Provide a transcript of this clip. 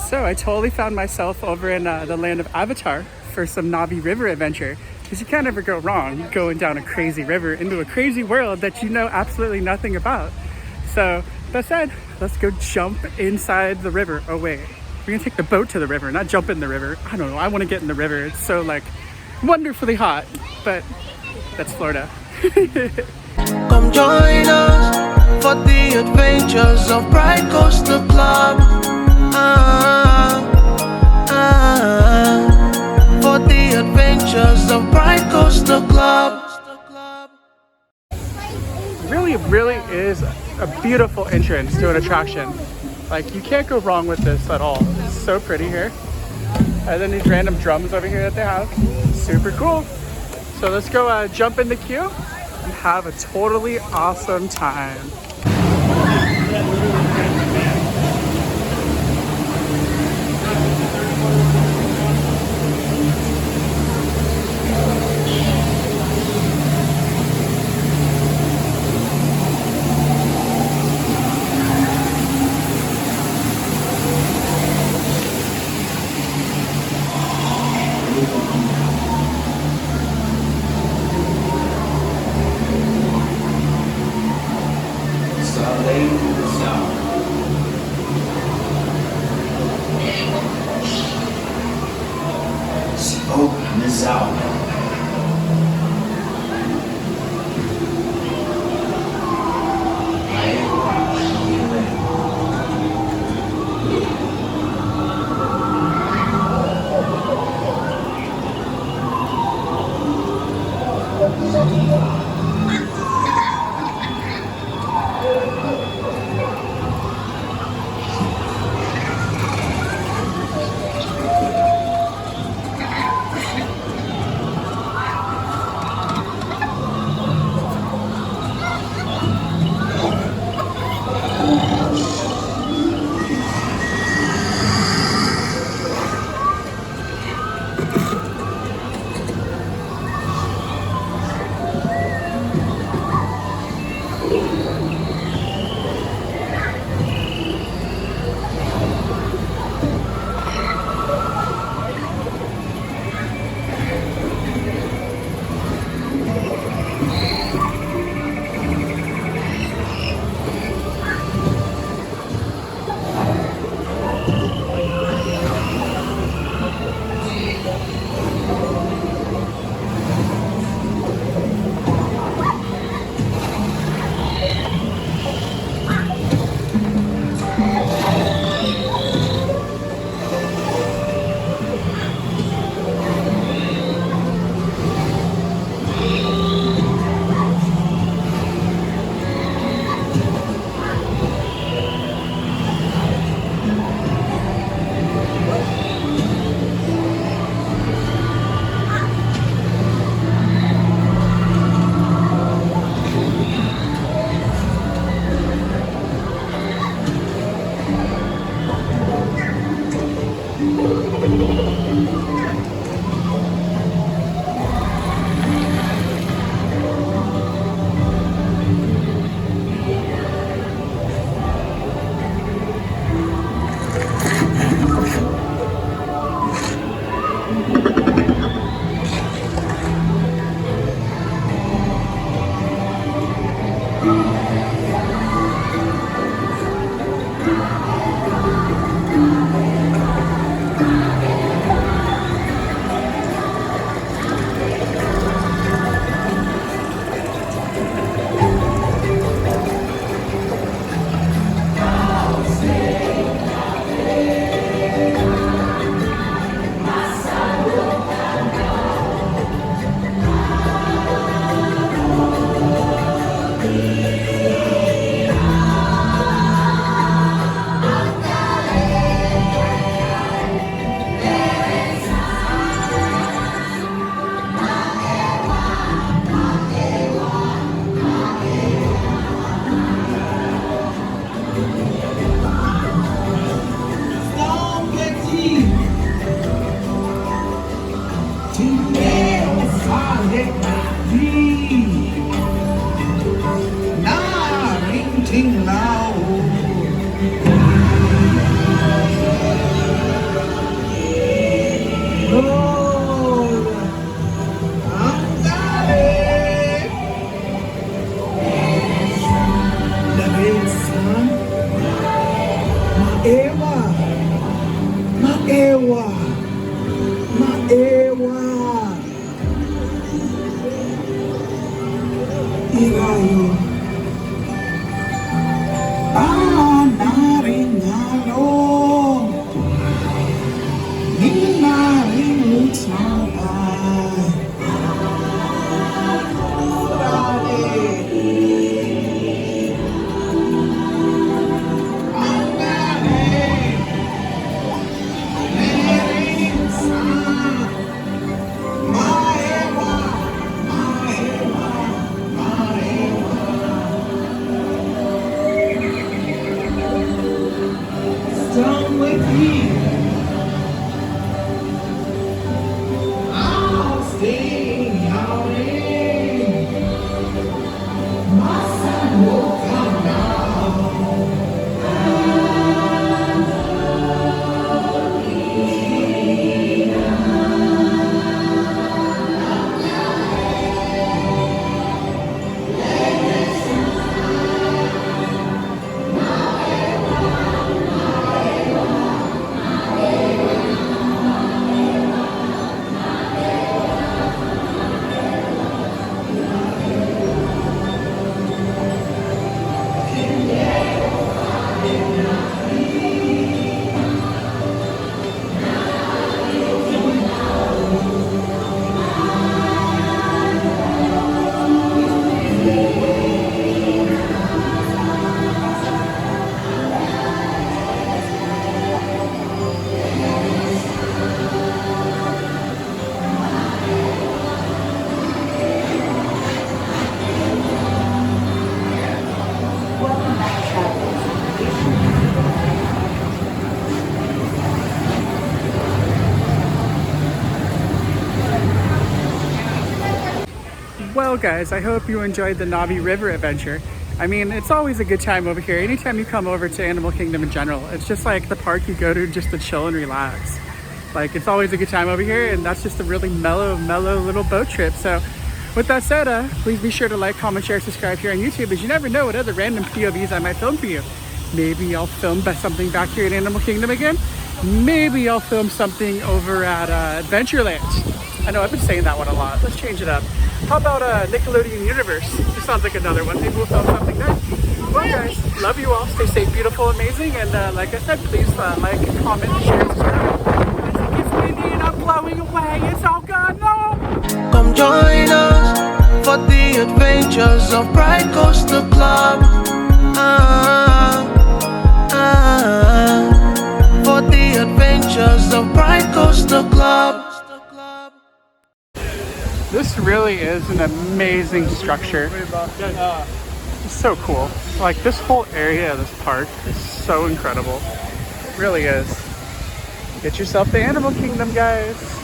So I totally found myself over in the land of Avatar for some Navi River adventure, because you can't ever go wrong going down a crazy river into a crazy world that you know absolutely nothing about. So that said, let's go jump inside the river. Oh wait, we're gonna take the boat to the river, not jump in the river. I don't know, I want to get in the river. It's so like wonderfully hot, but that's Florida. Come join us for the adventures of Bright Coastal Club. For the adventures of Bright Coastal Club. Really is a beautiful entrance to an attraction. Like, you can't go wrong with this at all. It's so pretty here. And then these random drums over here that they have. Super cool. So let's go jump in the queue and have a totally awesome time. Maewa, Maewa, Irayo, Naringalo, Ninaringutsabai. Down with me, I'll stay out in. My son will come down. Well guys, I hope you enjoyed the Navi River adventure. I mean, it's always a good time over here. Anytime you come over to Animal Kingdom in general, it's just like the park you go to just to chill and relax. Like, it's always a good time over here, and that's just a really mellow little boat trip. So with that said, please be sure to like, comment, share, subscribe here on YouTube, as you never know what other random POVs I might film for you. Maybe I'll film something back here at Animal Kingdom again. Maybe I'll film something over at Adventureland. I know I've been saying that one a lot. Let's change it up. How about Nickelodeon Universe? This sounds like another one. Maybe we'll film something there. Well guys, love you all. Stay safe, beautiful, amazing. And like I said, please like, comment, share, subscribe. As it gets windy and I'm blowing away, it's all gone. No! Come join us for the adventures of Pride Coaster Club. For the adventures of Pride Coaster Club. This really is an amazing structure. It's so cool. Like, this whole area of this park is so incredible. It really is. Get yourself the Animal Kingdom, guys.